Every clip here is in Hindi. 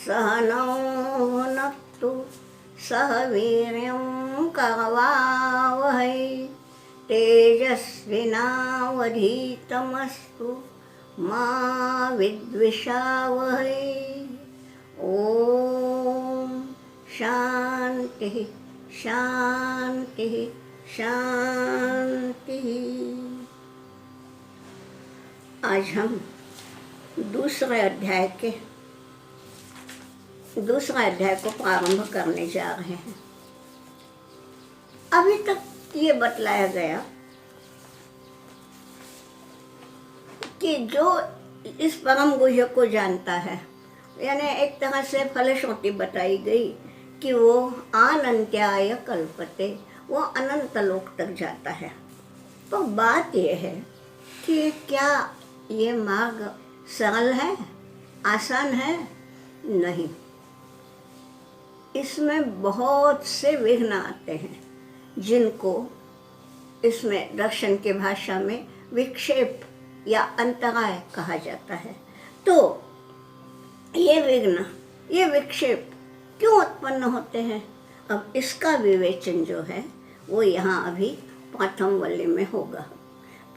सहनौ भुनक्तु सह वीर्यं करवावहै तेजस्विनावधीतमस्तु मा विद्विषावहै। ओम शांति शांति शांति। आज हम दूसरे अध्याय को प्रारंभ करने जा रहे हैं। अभी तक ये बतलाया गया कि जो इस परम गुह्य को जानता है, यानी एक तरह से फलश्रुति बताई गई कि वो अनंत्याय कल्पते, वो अनंत लोक तक जाता है। तो बात ये है कि क्या ये मार्ग सरल है, आसान है? नहीं, इसमें बहुत से विघ्न आते हैं, जिनको इसमें दर्शन के भाषा में विक्षेप या अंतराय कहा जाता है। तो ये विघ्न, ये विक्षेप क्यों उत्पन्न होते हैं? अब इसका विवेचन जो है वो यहाँ अभी प्रथम वल्ली में होगा।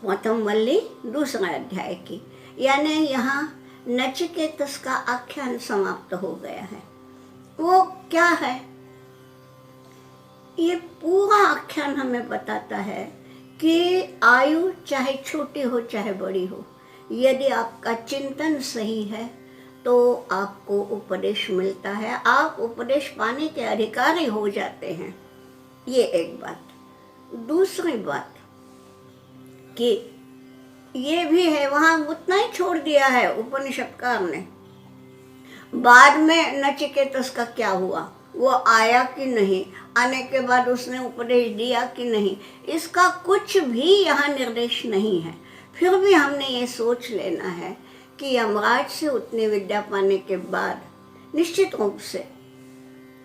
प्रथम वल्ली दूसरा अध्याय की, यानी यहाँ नचिकेतस का आख्यान समाप्त हो गया है। वो क्या है? ये पूरा आख्यान हमें बताता है कि आयु चाहे छोटी हो चाहे बड़ी हो, यदि आपका चिंतन सही है तो आपको उपदेश मिलता है, आप उपदेश पाने के अधिकारी हो जाते हैं। ये एक बात। दूसरी बात कि ये भी है, वहाँ उतना ही छोड़ दिया है उपनिषदकार ने। बाद में नचिकेतस का क्या हुआ, वो आया कि नहीं, आने के बाद उसने उपदेश दिया कि नहीं, इसका कुछ भी यहाँ निर्देश नहीं है। फिर भी हमने ये सोच लेना है कि यमराज से उतनी विद्या पाने के बाद निश्चित रूप से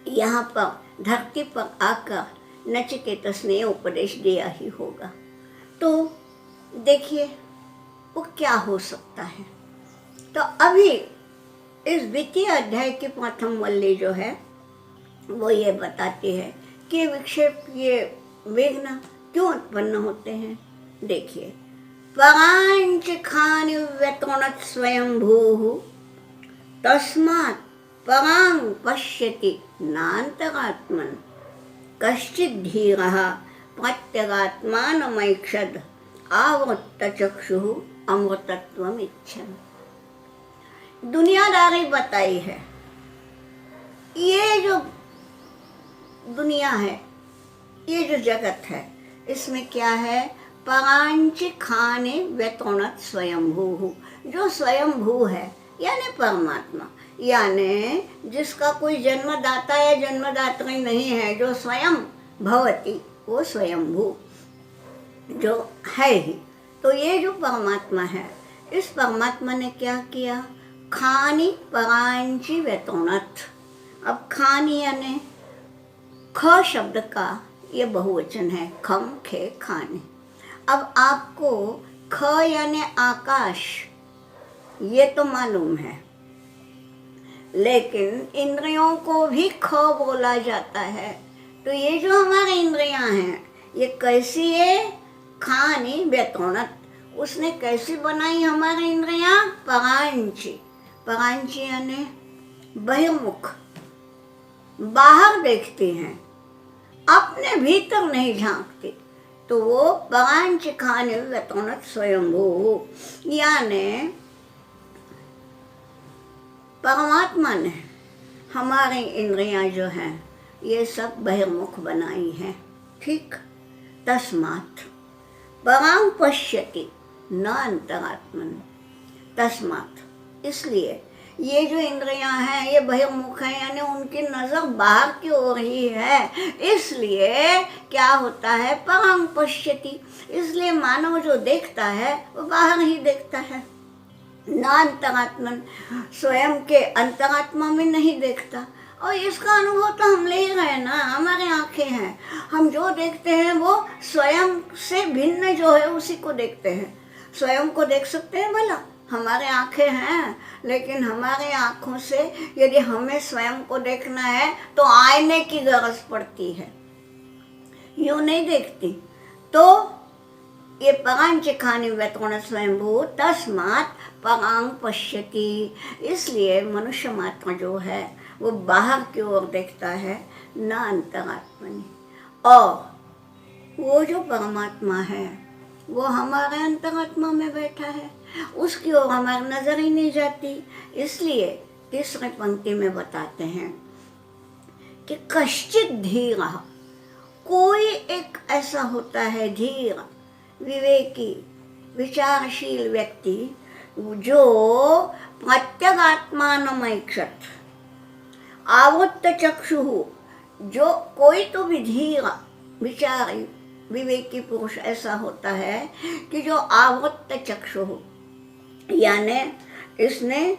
यहाँ पर धरती पर आकर नचिकेतस ने उपदेश दिया ही होगा। तो देखिए वो क्या हो सकता है। तो अभी इस द्वितीय अध्याय की प्रथम वल्ली जो है वो ये बताती है कि विक्षेप, ये विघ्न क्यों उत्पन्न होते हैं। देखिए, परांच खानि व्यतोणत स्वयंभूः तस्मात् परां पश्यति नान्तरात्मन् कश्चित् धीरः प्रत्यगात्मानमैक्षद आवृत्तचक्षुः अमृतत्वमिच्छन्। दुनियादारी बताई है। ये जो दुनिया है, ये जो जगत है, इसमें क्या है? परांच खाने व्यतोणत स्वयंभू, जो स्वयंभू है यानी परमात्मा, यानी जिसका कोई जन्मदाता या जन्मदात्री नहीं है, जो स्वयं भवति, वो स्वयंभू जो है ही। तो ये जो परमात्मा है, इस परमात्मा ने क्या किया? खानी परांची व्यतोणत। अब खानी यानी ख शब्द का ये बहुवचन है, खम खे खाने। अब आपको ख यानी आकाश ये तो मालूम है, लेकिन इंद्रियों को भी ख बोला जाता है। तो ये जो हमारे इंद्रियां हैं, ये कैसी है? खानी व्यतोणत। उसने कैसी बनाई हमारी इंद्रियां? परांची। परांची यानी बहिर्मुख, बाहर देखती हैं, अपने भीतर नहीं झांकती। तो वो परांच खाने व्यतोणत स्वयंभू, यानी परमात्मा ने हमारी इंद्रियां जो हैं ये सब बहिर्मुख बनाई हैं। ठीक। तस्मात् परां पश्यति न अंतरात्मन। तस्मात् इसलिए ये जो इंद्रियां हैं ये बहिर्मुख हैं, यानी उनकी नज़र बाहर की ओर ही है। इसलिए क्या होता है? परां पश्यति। इसलिए मानव जो देखता है वो बाहर ही देखता है, न अंतरात्मन, स्वयं के अंतरात्मा में नहीं देखता। और इसका अनुभव तो हम ले ही रहे ना, हमारे आंखें हैं, हम जो देखते हैं वो स्वयं से भिन्न जो है उसी को देखते हैं। स्वयं को देख सकते हैं भला? हमारे आंखें हैं, लेकिन हमारे आंखों से यदि हमें स्वयं को देखना है तो आईने की गरज पड़ती है, यूं नहीं देखती। तो ये परांचिखानि व्यतोण स्वयंभू तस्मात् परांग पश्यति, इसलिए मनुष्य मात्र जो है वो बाहर की ओर देखता है, न अंतरात्मनि। और वो जो परमात्मा है वो हमारे अंतरात्मा में बैठा है, उसकी ओर हमारी नजर ही नहीं जाती। इसलिए तीसरी पंक्ति में बताते हैं कि कश्चित धीर, कोई एक ऐसा होता है धीर, विवेकी, विचारशील व्यक्ति जो प्रत्यगात्मानमैक्षत आवृत्त चक्षु, जो कोई तो भी धीर विचारी विवेकी पुरुष ऐसा होता है कि जो आवृत्त चक्षु, यानी इसने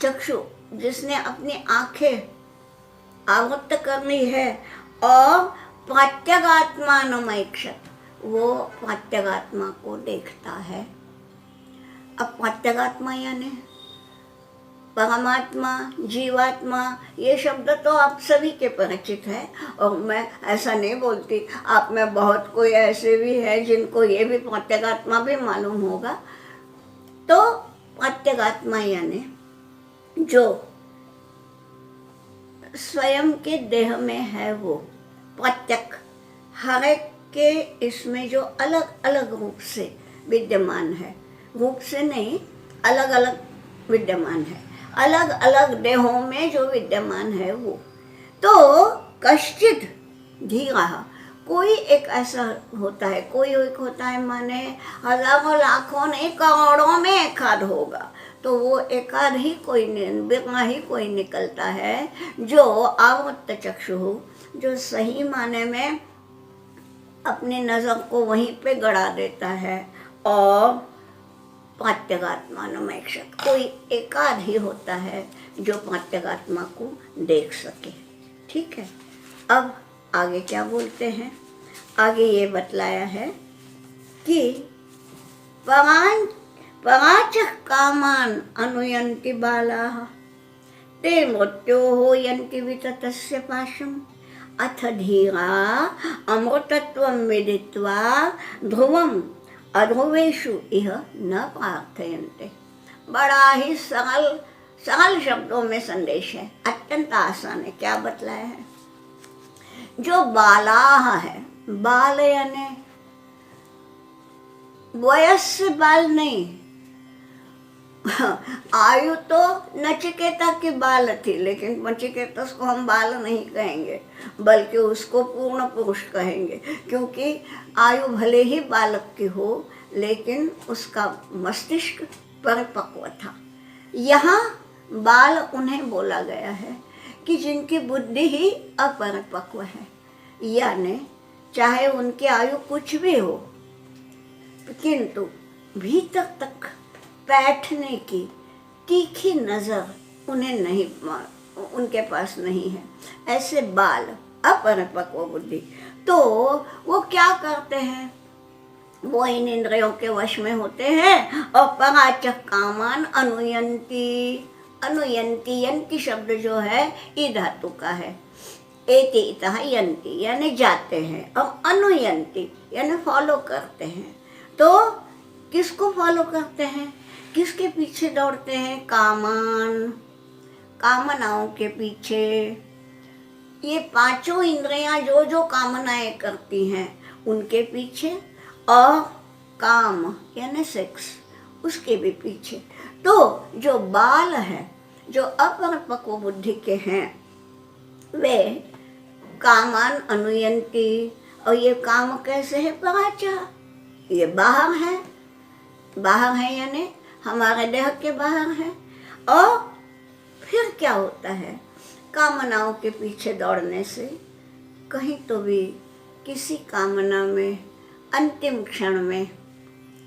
चक्षु, जिसने अपनी आंखें आवृत्त करनी है, और प्रत्यगात्मानमैक्षत, वो प्रत्यगात्मा को देखता है। अब प्रत्यगात्मा यानी परमात्मा, जीवात्मा, ये शब्द तो आप सभी के परिचित है, और मैं ऐसा नहीं बोलती, आप में बहुत कोई ऐसे भी है जिनको ये भी प्रत्यगात्मा भी मालूम होगा। तो प्रत्यगात्मा यानी जो स्वयं के देह में है, वो प्रत्यक, हर एक के इसमें जो अलग अलग रूप से विद्यमान है, रूप से नहीं, अलग अलग विद्यमान है, अलग अलग देहों में जो विद्यमान है वो। तो कश्चित धीरा, कोई एक ऐसा होता है, कोई एक होता है माने हजारों लाखों नहीं करोड़ों में एक आध होगा, तो वो एक आध ही कोई बिना ही कोई निकलता है जो आवृत्त चक्षु, जो सही माने में अपनी नज़र को वहीं पे गड़ा देता है, और प्रत्यगात्मानमैक्षत, कोई एकाध ही होता है जो प्रत्यगात्मा को देख सके। ठीक है, अब आगे क्या बोलते हैं? आगे ये बतलाया है कि पराच कामान अनुयन्ति बालाः ते मृत्योः यन्ति विततस्य पाशम् अथ धीरा अमृतत्वं विदित्वा ध्रुवम् अध्रुवेषु इह न प्रार्थयन्ते। बड़ा ही सरल शब्दों में संदेश है, अत्यंत आसान है। क्या बतलाया है? जो बालाह है, बाल यानी वयस्क बाल नहीं, आयु तो नचिकेता की बाल थी, लेकिन नचिकेता को हम बाल नहीं कहेंगे, बल्कि उसको पूर्ण पुरुष कहेंगे, क्योंकि आयु भले ही बालक की हो, लेकिन उसका मस्तिष्क परिपक्व था। यहाँ बाल उन्हें बोला गया है कि जिनकी बुद्धि ही अपरिपक्व है, यानी चाहे उनकी आयु कुछ भी हो, किंतु भीतर तक बैठने की तीखी नज़र उन्हें नहीं, उनके पास नहीं है, ऐसे बाल, अपरिपक्व बुद्धि। तो वो क्या करते हैं? वो इन इंद्रियों के वश में होते हैं और पराचक कामान अनुयंती। अनुयंती, यंती शब्द जो है ई धातु का है, एति इतः यंती यानी जाते हैं, और अनुयंती यानी फॉलो करते हैं। तो किसको फॉलो करते हैं? किसके पीछे दौड़ते हैं? कामान, कामनाओं के पीछे। ये पांचों इंद्रियां जो जो कामनाएं करती हैं उनके पीछे, और काम यानी सेक्स उसके भी पीछे। तो जो बाल है, जो अपरिपक्व बुद्धि के हैं, वे कामान अनुयंती। और ये काम कैसे है? पराचा, ये बाहर है, बाहर है यानी हमारे देह के बाहर है। और फिर क्या होता है? कामनाओं के पीछे दौड़ने से कहीं तो भी किसी कामना में अंतिम क्षण में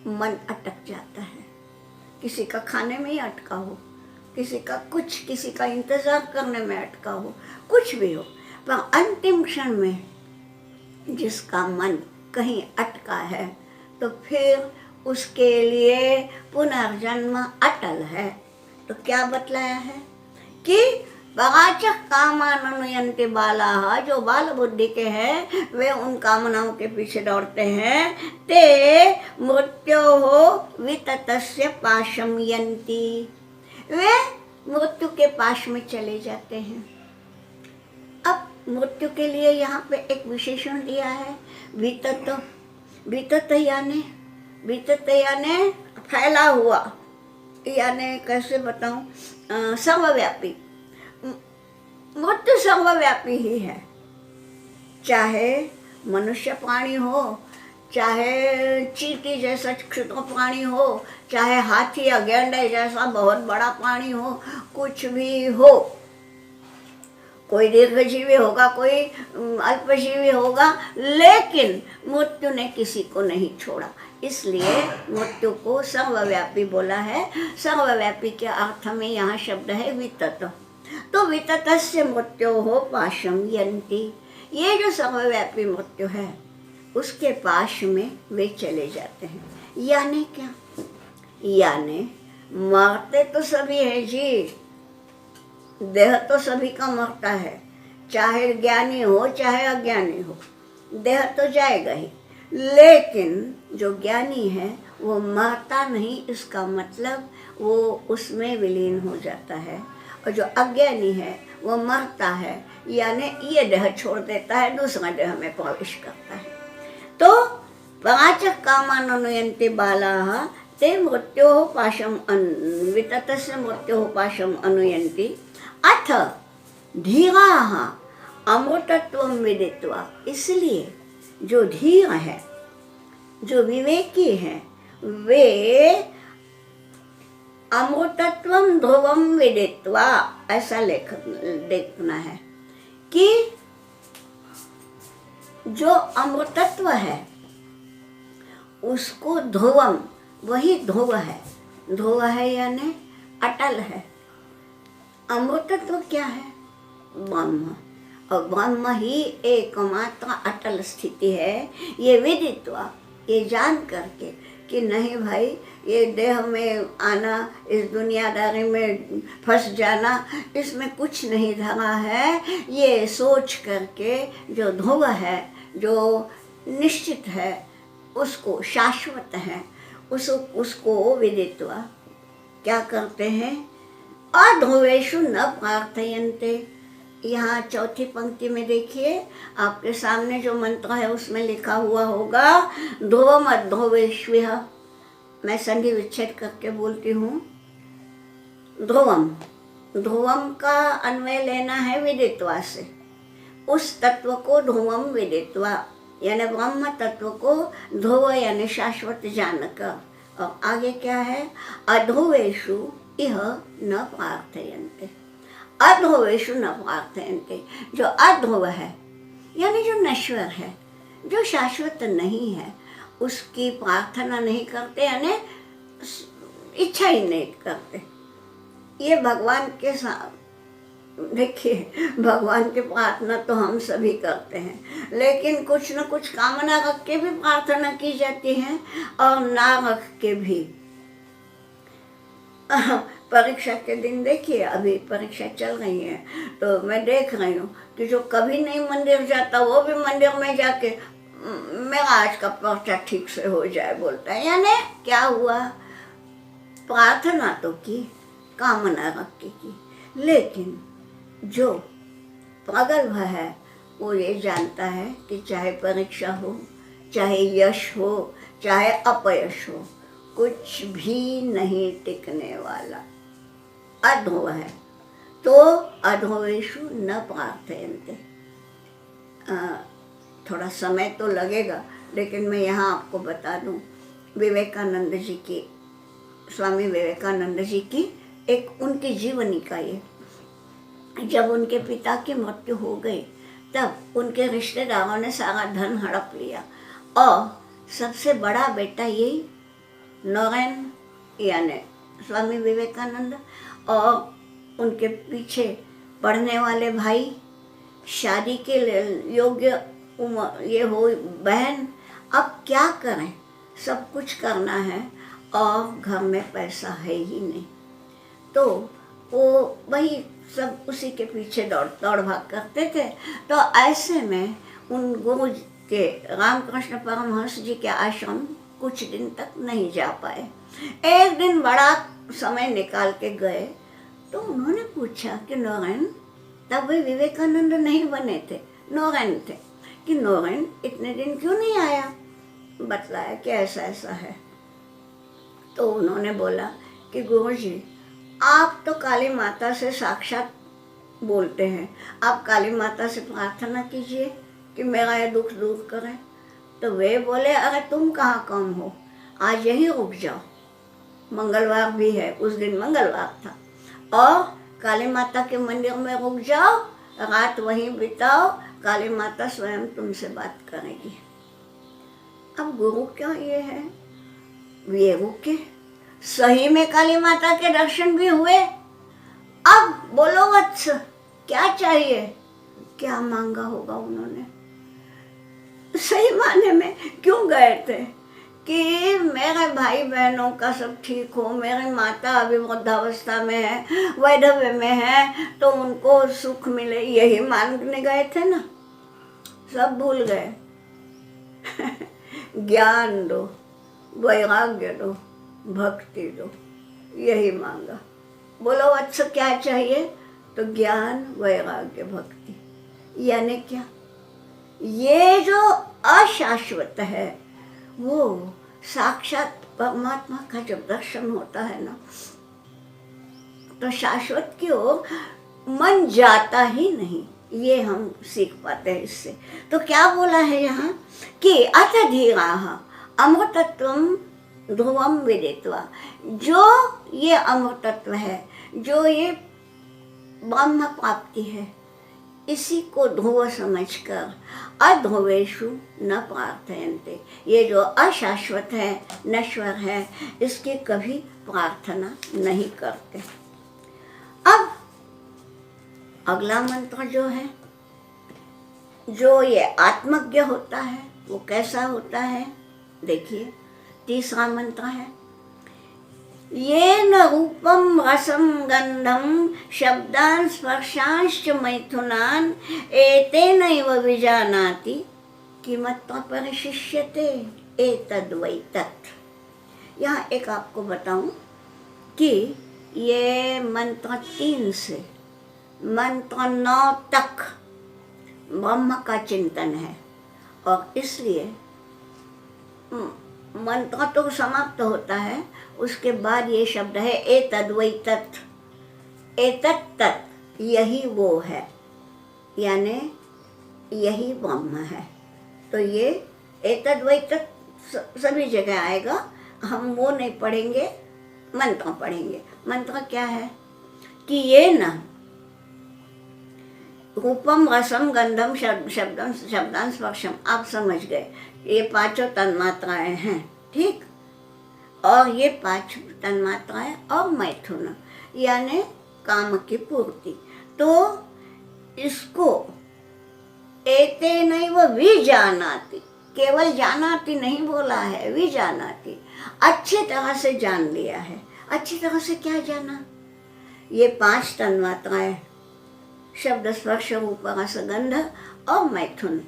मन अटक जाता है। किसी का खाने में ही अटका हो, किसी का कुछ, किसी का इंतज़ार करने में अटका हो, कुछ भी हो, पर अंतिम क्षण में जिसका मन कहीं अटका है, तो फिर उसके लिए पुनर्जन्म अटल है। तो क्या बतलाया है कि पराचः कामाननुयन्ति बालाः, जो बाल बुद्धि के हैं वे उन कामनाओं के पीछे दौड़ते हैं। ते मृत्योः विततस्य पाशं यन्ति, वे मृत्यु के पाश में चले जाते हैं। अब मृत्यु के लिए यहाँ पे एक विशेषण दिया है, वितत। वितत यानी फैला हुआ, यानी कैसे बताऊं, सर्वव्यापी। मृत्यु सर्वव्यापी ही है, चाहे मनुष्य प्राणी हो, चाहे चींटी जैसा क्षुद्र प्राणी हो, चाहे हाथी या गैंडे जैसा बहुत बड़ा प्राणी हो, कुछ भी हो। कोई दीर्घजीवी होगा, कोई अल्पजीवी होगा, लेकिन मृत्यु ने किसी को नहीं छोड़ा। इसलिए मृत्यु को सर्वव्यापी बोला है। सर्वव्यापी के अर्थ में यहाँ शब्द है वितत। तो विततस्य मृत्योः पाशं यन्ति, ये जो सर्वव्यापी मृत्यु है उसके पाश में वे चले जाते हैं। यानी क्या? यानी मरते तो सभी है जी, देह तो सभी का मरता है, चाहे ज्ञानी हो चाहे अज्ञानी हो, देह तो जाएगा ही। लेकिन जो ज्ञानी है वो मरता नहीं, इसका मतलब वो उसमें विलीन हो जाता है। और जो अज्ञानी है वो मरता है, यानी ये देह छोड़ देता है, दूसरा देह में प्रवेश करता है। तो पराचः कामाननुयन्ति बालाः ते मृत्योः पाशं विततस्य मृत्योः पाशं अनुयन्ति अथ धीराः अमृतत्वं विदित्वा। इसलिए जो धीर है, जो विवेकी है, वे अमृतत्वं ध्रुवं विदित्वा, ऐसा देखना है कि जो अमृतत्व है उसको ध्रुवम, वही ध्रुव है। ध्रुव है यानी अटल है। अमृतत्व क्या है? ब्रह्म। और ब्रह्म ही एकमात्र अटल स्थिति है। ये विदित्वा, ये जान करके कि नहीं भाई, ये देह में आना, इस दुनियादारी में फंस जाना, इसमें कुछ नहीं धरा है, ये सोच करके जो ध्रुव है, जो निश्चित है, उसको शाश्वत है, उसको विदित्वा क्या करते हैं? अध्रुवेषु न प्रार्थयन्ते। यहाँ चौथी पंक्ति में देखिए, आपके सामने जो मंत्र है उसमें लिखा हुआ होगा ध्रुवम अध्रुवेष्विह। मैं संधि विच्छेद करके बोलती हूँ। ध्रुवम, ध्रुवम का अन्वय लेना है विदित्वा से। उस तत्व को ध्रुवम विदित्वा, यानी ब्रह्म तत्व को ध्रुव यानी शाश्वत जानकर। और आगे क्या है? अध्रुवेषु इह न प्रार्थयन्ते। अध्रुवेषु न प्रार्थयन्ते, जो अध्रुव है यानी जो नश्वर है, जो शाश्वत नहीं है, उसकी प्रार्थना नहीं करते, यानी इच्छा ही नहीं करते। ये भगवान के साथ देखिए, भगवान की प्रार्थना तो हम सभी करते हैं, लेकिन कुछ न कुछ कामना रख के भी प्रार्थना की जाती है और ना रख के भी। परीक्षा के दिन देखिए, अभी परीक्षा चल रही है तो मैं देख रही हूँ कि जो कभी नहीं मंदिर जाता वो भी मंदिर में जाके मेरा आज का पर्चा ठीक से हो जाए बोलता है। यानी क्या हुआ? प्रार्थना तो की, कामना रख के की, लेकिन जो प्रगल्भ है वो ये जानता है कि चाहे परीक्षा हो, चाहे यश हो, चाहे अपयश हो, कुछ भी नहीं टिकने वाला। अध्रुव है तो अध्रुवेषु न प्रार्थयन्ते। थोड़ा समय तो लगेगा, लेकिन मैं यहाँ आपको बता दूँ, विवेकानंद जी की, स्वामी विवेकानंद जी की एक उनकी जीवनी का ये, जब उनके पिता की मृत्यु हो गई तब उनके रिश्तेदारों ने सारा धन हड़प लिया और सबसे बड़ा बेटा यही नोरेन यानी स्वामी विवेकानंद और उनके पीछे पढ़ने वाले भाई, शादी के योग्य उम्र ये हो बहन। अब क्या करें? सब कुछ करना है और घर में पैसा है ही नहीं, तो वो वही सब उसी के पीछे दौड़ भाग करते थे। तो ऐसे में उन गुरु के रामकृष्ण परमहंस जी के आश्रम कुछ दिन तक नहीं जा पाए। एक दिन बड़ा समय निकाल के गए तो उन्होंने पूछा कि नौरेन, तब वे विवेकानंद नहीं बने थे, नौरेन थे, कि नौरेन इतने दिन क्यों नहीं आया। बतलाया कि ऐसा ऐसा है। तो उन्होंने बोला कि गुरुजी, आप तो काली माता से साक्षात बोलते हैं, आप काली माता से प्रार्थना कीजिए कि मेरा ये दुख दूर करें। तो वे बोले, अरे तुम कहाँ कम हो, आज यहीं रुक जाओ, मंगलवार भी है, उस दिन मंगलवार था, और काली माता के मंदिर में रुक जाओ, रात वहीं बिताओ, काली माता स्वयं तुमसे बात करेगी। अब गुरु क्या ये है, ये रुके, सही में काली माता के दर्शन भी हुए। अब बोलो वत्स, क्या चाहिए, क्या मांगा होगा उन्होंने, सही माने में क्यों गए थे कि मेरे भाई बहनों का सब ठीक हो, मेरी माता अभी वृद्धावस्था में है, वैधव्य में है, तो उनको सुख मिले, यही मांगने गए थे ना। सब भूल गए। ज्ञान दो, वैराग्य दो, भक्ति दो, यही मांगा। बोलो वत्स क्या चाहिए, तो ज्ञान, वैराग्य, भक्ति। यानी क्या, ये जो अशाश्वत है, वो साक्षात परमात्मा का जब दर्शन होता है ना, तो शाश्वत की ओर मन जाता ही नहीं, ये हम सीख पाते हैं इससे। तो क्या बोला है यहाँ कि अथ धीराः अमृतत्वं ध्रुवं विदित्वा, जो ये अमृतत्व है, जो ये ब्रह्म प्राप्ति है, इसी को ध्रुव समझकर अध्रुवेषु न प्रार्थयन्ते, ये जो अशाश्वत है, नश्वर है, इसकी कभी प्रार्थना नहीं करते। अब अगला मंत्र जो है, जो ये आत्मज्ञ होता है, वो कैसा होता है, देखिए तीसरा मंत्र है, येन रूपम रसम गंधम शब्दान स्पर्शांश्च मैथुनान एतेनैव विजानाति किमत्र परिशिष्यते एतद्वै तत्। यहाँ एक आपको बताऊं कि ये मंत्र 3 से मंत्र 9 तक ब्रह्म का चिंतन है, और इसलिए मंत्र तो समाप्त होता है, उसके बाद ये शब्द है एतद्वै तत्, एतत् तत्, यही वो है, यानी यही ब्रह्म है। तो ये एतद्वै तत् सभी जगह आएगा, हम वो नहीं पढ़ेंगे, मंत्र पढ़ेंगे। मंत्र क्या है कि ये न रूपम रसम गंधम शब्दान स्पर्शम, आप समझ गए, ये पांचों तन्मात्राएं हैं, ठीक, और ये 5 तन्मात्राएं और मैथुन यानी काम की पूर्ति। तो इसको एतेनैव विजानाति, केवल जानाति नहीं बोला है, विजानाति, अच्छी तरह से जान लिया है। अच्छी तरह से क्या जाना, ये 5 तन्मात्राएं शब्द स्पर्श रूप रस गंध और मैथुन,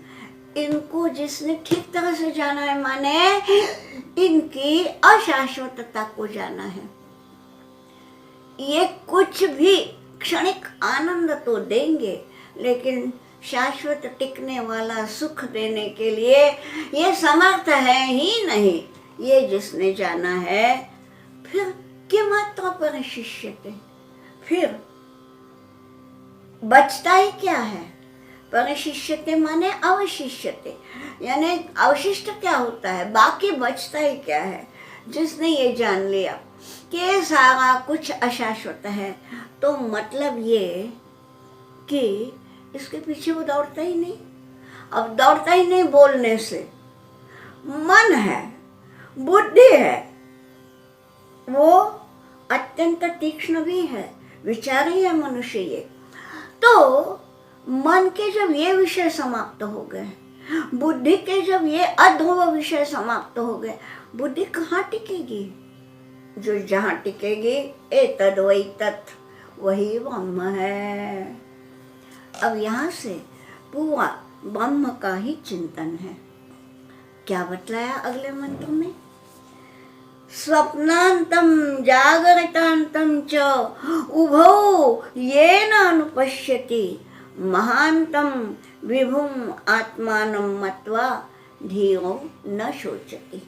इनको जिसने ठीक तरह से जाना है, माने इनकी अशाश्वतता को जाना है। ये कुछ भी क्षणिक आनंद तो देंगे, लेकिन शाश्वत टिकने वाला सुख देने के लिए ये समर्थ है ही नहीं। ये जिसने जाना है, फिर किमत्र परिशिष्यते, फिर बचता ही क्या है। परिशिष्यते माने अवशिष्यते, यानी अवशिष्ट क्या होता है, बाकी बचता ही क्या है। जिसने ये जान लिया कि सारा कुछ अशाश्वत है, तो मतलब ये कि इसके पीछे वो दौड़ता ही नहीं। अब दौड़ता ही नहीं बोलने से, मन है, बुद्धि है, वो अत्यंत तीक्ष्ण भी है, विचारी है मनुष्य ये। तो मन के जब ये विषय समाप्त हो गए, बुद्धि के जब ये अध्रुव विषय समाप्त हो गए, बुद्धि कहाँ टिकेगी? जो जहाँ टिकेगी एतद् वै तत्, वही ब्रह्म है। अब यहाँ से पूरा ब्रह्म का ही चिंतन है। क्या बतलाया अगले मंत्र में? स्वप्नांतम जागरितांतम च उभौ येन अनुपश्यति महांतम विभुम आत्मानं मत्वा धीरो न शोचति।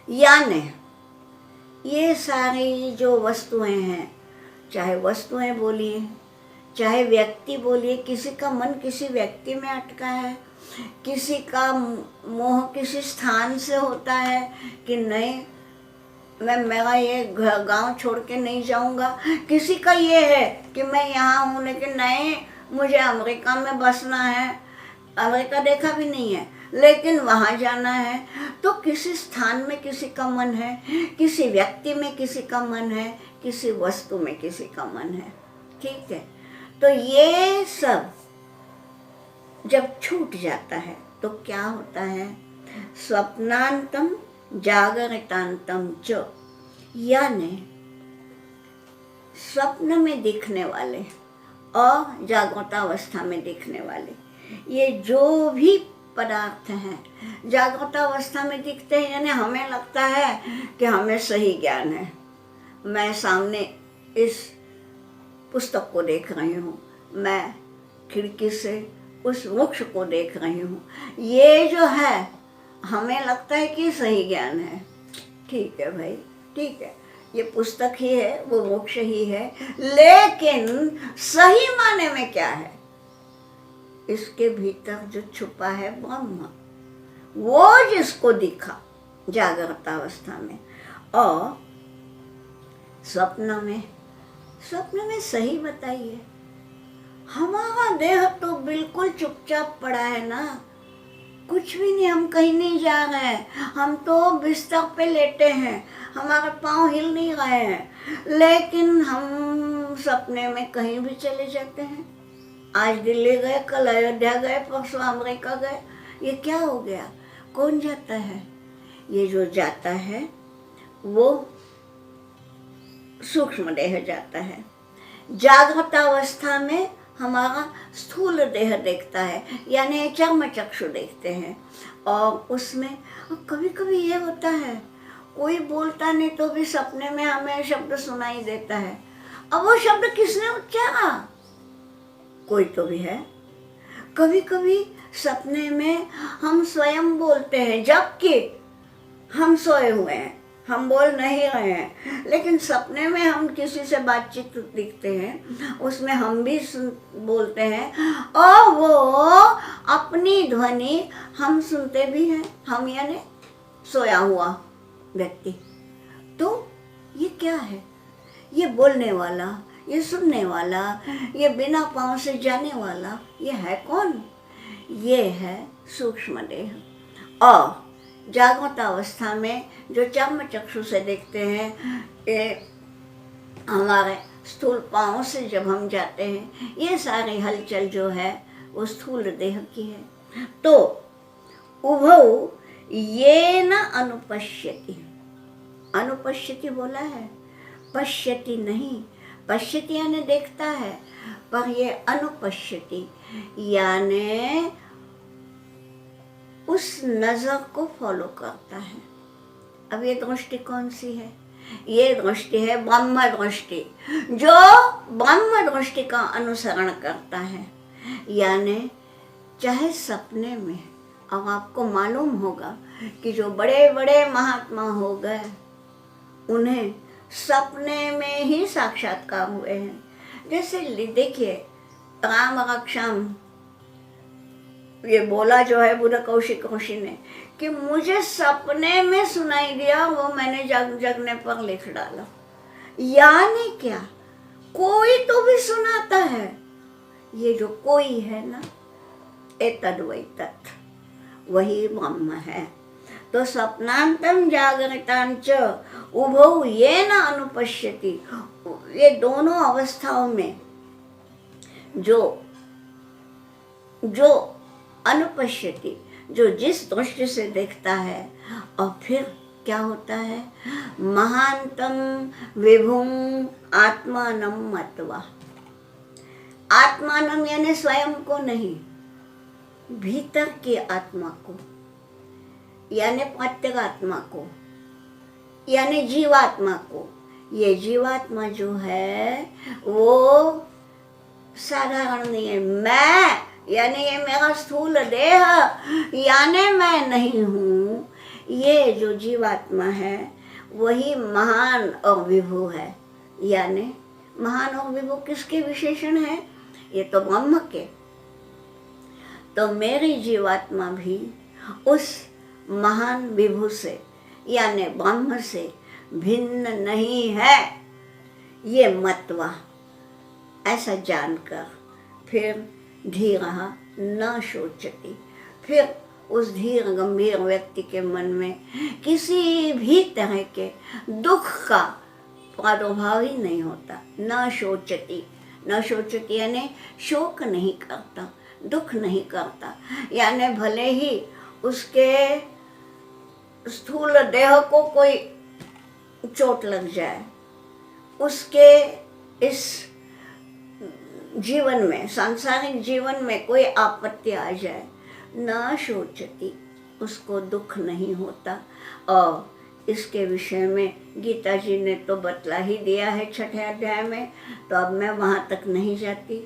यानी ये सारी जो वस्तुएं हैं, चाहे वस्तुएं बोलिए चाहे व्यक्ति बोलिए, किसी का मन किसी व्यक्ति में अटका है, किसी का मोह किसी स्थान से होता है कि नहीं मैं मेरा ये गांव छोड़ के नहीं जाऊंगा, किसी का ये है कि मैं यहाँ हूँ लेकिन नहीं मुझे अमेरिका में बसना है, अमेरिका देखा भी नहीं है लेकिन वहाँ जाना है। तो किसी स्थान में किसी का मन है, किसी व्यक्ति में किसी का मन है, किसी वस्तु में किसी का मन है। ठीक है, तो ये सब जब छूट जाता है तो क्या होता है? स्वप्नांतम जागरितांतम च, यानी स्वप्न में दिखने वाले और जागृतावस्था में दिखने वाले ये जो भी पदार्थ हैं जागृतावस्था में दिखते हैं, यानी हमें लगता है कि हमें सही ज्ञान है। मैं सामने इस पुस्तक को देख रही हूँ, मैं खिड़की से उस वृक्ष को देख रही हूँ, ये जो है हमें लगता है कि सही ज्ञान है। ठीक है भाई, ठीक है, ये पुस्तक ही है, वो वृक्ष ही है, लेकिन सही माने में क्या है? इसके भीतर जो छुपा है ब्रह्म, वो जिसको दिखा जागृतावस्था में और स्वप्न में सही बताइए। हमारा देह तो बिल्कुल चुपचाप पड़ा है ना, कुछ भी नहीं, हम कहीं नहीं जा रहे हैं, हम तो बिस्तर पे लेटे हैं, हमारे पाँव हिल नहीं रहे हैं, लेकिन हम सपने में कहीं भी चले जाते हैं। आज दिल्ली गए, कल अयोध्या गए, परसों अमेरिका गए। ये क्या हो गया? कौन जाता है? ये जो जाता है वो सूक्ष्म देह जाता है। जागृत अवस्था में हमारा स्थूल देह देखता है, यानी चर्म चक्षु देखते हैं, और उसमें कभी कभी ये होता है कोई बोलता नहीं तो भी सपने में हमें शब्द सुनाई देता है। अब वो शब्द किसने उच्चारा? कोई तो भी है। कभी कभी सपने में हम स्वयं बोलते हैं जबकि हम सोए हुए हैं, हम बोल नहीं रहे हैं, लेकिन सपने में हम किसी से बातचीत दिखते हैं, उसमें हम भी बोलते हैं और वो अपनी ध्वनि हम सुनते भी हैं, हम यानी सोया हुआ व्यक्ति। तो ये क्या है? ये बोलने वाला, ये सुनने वाला, ये बिना पाँव से जाने वाला, ये है कौन? ये है सूक्ष्म देह। और जागृत अवस्था में जो चर्म चक्षु से देखते हैं, ये हमारे स्थूल पाँव से जब हम जाते हैं, ये सारी हलचल जो है वो स्थूल देह की है। तो उभौ ये न अनुपश्यति, अनुपश्यति बोला है, पश्यति नहीं, पश्यति यानी देखता है, पर ये अनुपश्यति यानी उस नजर को फॉलो करता है। अब ये दृष्टि कौन सी है? ये दृष्टि है ब्रह्म दृष्टि, जो ब्रह्म दृष्टि का अनुसरण करता है। यानी चाहे सपने में, अब आपको मालूम होगा कि जो बड़े बड़े महात्मा हो गए उन्हें सपने में ही साक्षात्कार हुए हैं। जैसे देखिए राम रक्षाम, ये बोला जो है बुद्ध कौशिक ऋषि ने कि मुझे सपने में सुनाई दिया, वो मैंने जगने पर लिख डाला। यानी क्या? कोई तो भी सुनाता है। ये जो कोई है ना, एतद् वै तत्, वही ब्रह्म है। तो स्वप्नांतम जागरितांच उभौ येन अनुपश्यति, ये दोनों अवस्थाओं में जो अनुपश्यति, जो जिस दृष्टि से देखता है, और फिर क्या होता है, महानतम विभुम आत्मानम मत्वा। आत्मानम यानी स्वयं को नहीं, भीतर की आत्मा को, यानी प्रत्यगात्मा को, यानी जीवात्मा को। ये जीवात्मा जो है वो साधारण नहीं है। मैं यानी ये मेरा स्थूल देह यानी मैं नहीं हूँ। ये जो जीवात्मा है वही महान और विभु है। यानी महान और विभु किसके विशेषण है? ये तो ब्रह्म के। तो मेरी जीवात्मा भी उस महान विभु से यानी ब्रह्म से भिन्न नहीं है, ये मत्वा। ऐसा जानकर फिर धीरः न शोचति, फिर उस धीर गंभीर व्यक्ति के मन में किसी भी तरह के दुख का प्रादुर्भाव ही नहीं होता। न शोचति, न शोचति यानी शोक नहीं करता, दुख नहीं करता। यानी भले ही उसके स्थूल देह को कोई चोट लग जाए, उसके इस जीवन में, सांसारिक जीवन में कोई आपत्ति आ जाए, न शोचति, उसको दुख नहीं होता। और इसके विषय में गीता जी ने तो बतला ही दिया है 6 अध्याय में, तो अब मैं वहाँ तक नहीं जाती।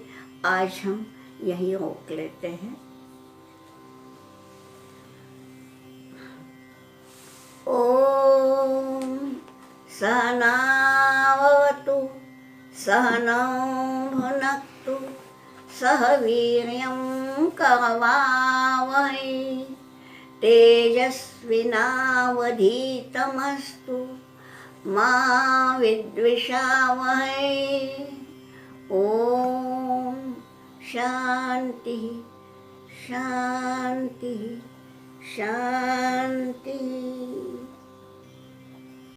आज हम यही रोक लेते हैं। ओम सहनावतु सहनौ भुनक्तु सह वीर्यं करवावहै तेजस्विनावधीतमस्तु मा विद्विषावहै। ओम शांति शांति शांति।